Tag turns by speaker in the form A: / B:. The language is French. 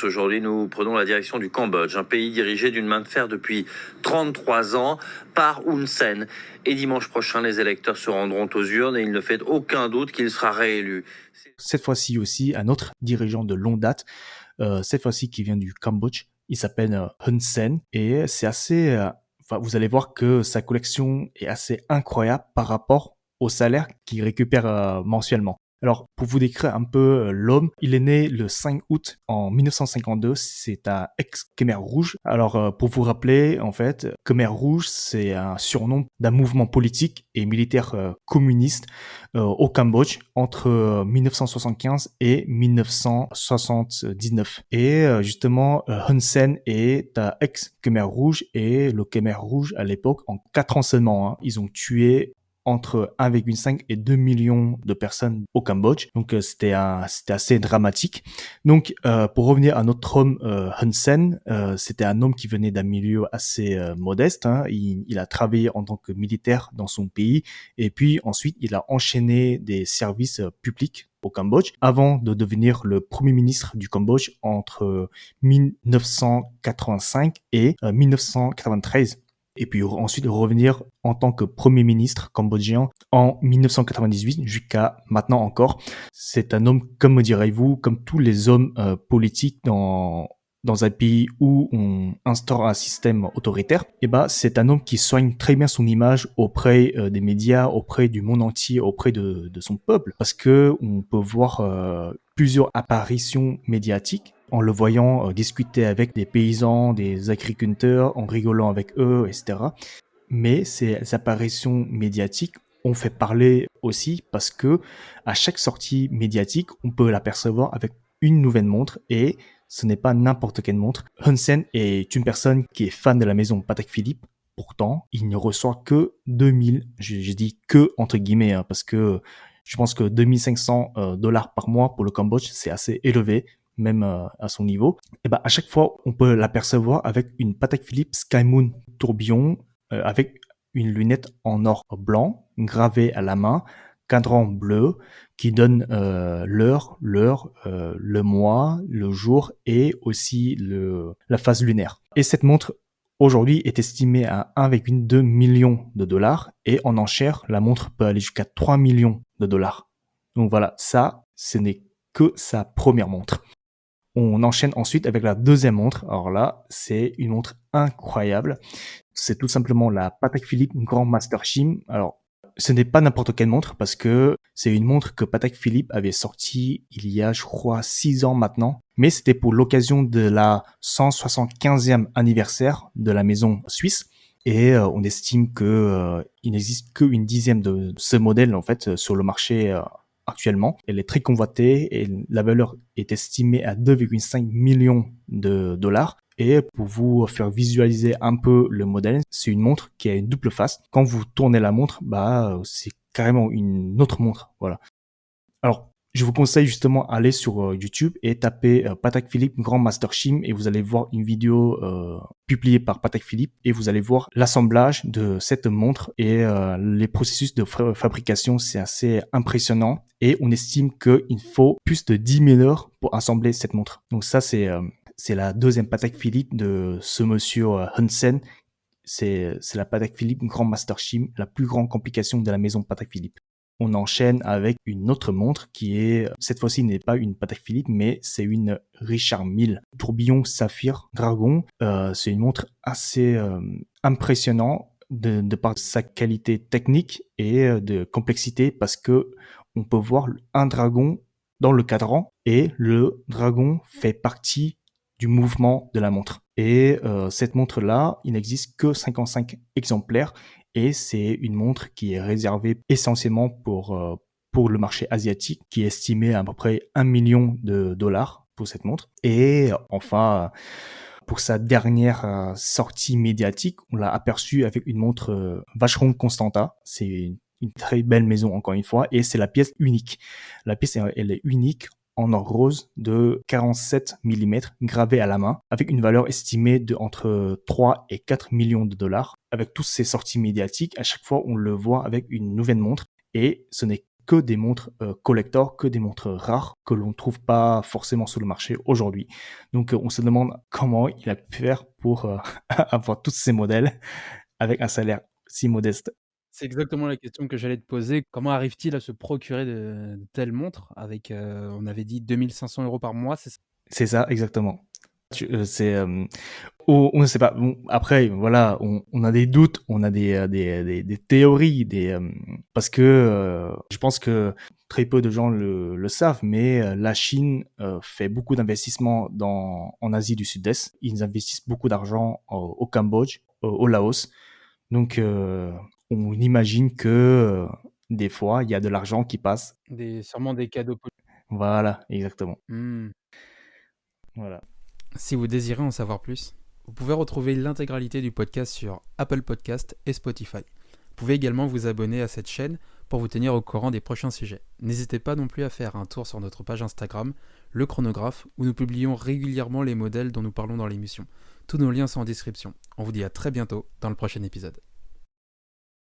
A: Aujourd'hui, nous prenons la direction du Cambodge, un pays dirigé d'une main de fer depuis 33 ans par Hun Sen. Et dimanche prochain, les électeurs se rendront aux urnes et il ne fait aucun doute qu'il sera réélu.
B: Cette fois-ci aussi, un autre dirigeant de longue date, cette fois-ci qui vient du Cambodge, il s'appelle Hun Sen et c'est assez... vous allez voir que sa collection est assez incroyable par rapport au salaire qu'il récupère mensuellement. Alors, pour vous décrire un peu l'homme, il est né le 5 août en 1952, c'est un ex-Khmer Rouge. Alors, pour vous rappeler, en fait, Khmer Rouge, c'est un surnom d'un mouvement politique et militaire communiste au Cambodge entre 1975 et 1979. Et justement, Hun Sen est un ex-Khmer Rouge et le Khmer Rouge, à l'époque, en 4 ans seulement, hein, ils ont tué entre 1,5 et 2 millions de personnes au Cambodge. Donc c'était assez dramatique. Donc pour revenir à notre homme Hun Sen, c'était un homme qui venait d'un milieu assez modeste. Hein. Il a travaillé en tant que militaire dans son pays et puis ensuite il a enchaîné des services publics au Cambodge avant de devenir le premier ministre du Cambodge entre 1985 et 1993 et puis ensuite revenir en tant que premier ministre cambodgien en 1998 jusqu'à maintenant encore. C'est un homme, comme me direz-vous, comme tous les hommes politiques dans un pays où on instaure un système autoritaire, et c'est un homme qui soigne très bien son image auprès des médias, auprès du monde entier, auprès de son peuple, parce que on peut voir plusieurs apparitions médiatiques en le voyant discuter avec des paysans, des agriculteurs, en rigolant avec eux, etc. Mais ces apparitions médiatiques ont fait parler aussi parce que à chaque sortie médiatique, on peut l'apercevoir avec une nouvelle montre et ce n'est pas n'importe quelle montre. Hun Sen est une personne qui est fan de la maison Patek Philippe. Pourtant, il ne reçoit que 2000, je dis que entre guillemets, hein, parce que je pense que 2500 dollars par mois pour le Cambodge, c'est assez élevé, même à son niveau. Et à chaque fois, on peut l'apercevoir avec une Patek Philippe Sky Moon tourbillon avec une lunette en or blanc gravée à la main, cadran bleu qui donne l'heure, le mois, le jour et aussi la phase lunaire. Et cette montre aujourd'hui est estimée à 1,2 million de dollars et en enchère, la montre peut aller jusqu'à 3 millions de dollars. Donc voilà, ça, ce n'est que sa première montre. On enchaîne ensuite avec la deuxième montre. Alors là, c'est une montre incroyable. C'est tout simplement la Patek Philippe Grand Master Chim. Alors, ce n'est pas n'importe quelle montre parce que c'est une montre que Patek Philippe avait sortie il y a, je crois, 6 ans maintenant. Mais c'était pour l'occasion de la 175e anniversaire de la maison suisse. Et on estime que il n'existe qu'une dixième de ce modèle en fait sur le marché actuellement. Elle est très convoitée et la valeur est estimée à 2,5 millions de dollars. Et pour vous faire visualiser un peu le modèle, c'est une montre qui a une double face. Quand vous tournez la montre, c'est carrément une autre montre. Voilà. Alors, je vous conseille justement aller sur YouTube et taper Patek Philippe Grand Master Chim et vous allez voir une vidéo publiée par Patek Philippe et vous allez voir l'assemblage de cette montre et les processus de fabrication, c'est assez impressionnant et on estime qu'il faut plus de 10 000 heures pour assembler cette montre. Donc ça, c'est la deuxième Patek Philippe de ce monsieur Hun Sen. C'est la Patek Philippe Grand Master Chim, la plus grande complication de la maison Patek Philippe. On enchaîne avec une autre montre qui est, cette fois-ci n'est pas une Patek Philippe, mais c'est une Richard Mille tourbillon saphir dragon. C'est une montre assez impressionnante de par sa qualité technique et de complexité parce que on peut voir un dragon dans le cadran et le dragon fait partie du mouvement de la montre. Et cette montre-là, il n'existe que 55 exemplaires et c'est une montre qui est réservée essentiellement pour le marché asiatique, qui est estimé à peu près 1 million de dollars pour cette montre. Et enfin, pour sa dernière sortie médiatique, on l'a aperçu avec une montre Vacheron Constantin. C'est une très belle maison encore une fois et c'est la pièce unique. La pièce, elle est unique en or rose de 47 mm gravé à la main avec une valeur estimée de entre 3 et 4 millions de dollars. Avec toutes ces sorties médiatiques, à chaque fois on le voit avec une nouvelle montre et ce n'est que des montres collector, que des montres rares que l'on ne trouve pas forcément sur le marché aujourd'hui. Donc on se demande comment il a pu faire pour avoir tous ces modèles avec un salaire si modeste.
C: C'est exactement la question que j'allais te poser. Comment arrive-t-il à se procurer de telles montres avec, on avait dit 2 500 € par mois, c'est ça?
B: C'est ça, exactement. C'est, on ne sait pas. Bon, après, voilà, on a des doutes, on a des théories, parce que je pense que très peu de gens le savent, mais la Chine fait beaucoup d'investissements en Asie du Sud-Est. Ils investissent beaucoup d'argent au Cambodge, au Laos. Donc, on imagine que des fois, il y a de l'argent qui passe.
C: Sûrement des cadeaux.
B: Voilà, exactement.
C: Mmh.
B: Voilà.
C: Si vous désirez en savoir plus, vous pouvez retrouver l'intégralité du podcast sur Apple Podcast et Spotify. Vous pouvez également vous abonner à cette chaîne pour vous tenir au courant des prochains sujets. N'hésitez pas non plus à faire un tour sur notre page Instagram, Le Chronographe, où nous publions régulièrement les modèles dont nous parlons dans l'émission. Tous nos liens sont en description. On vous dit à très bientôt dans le prochain épisode.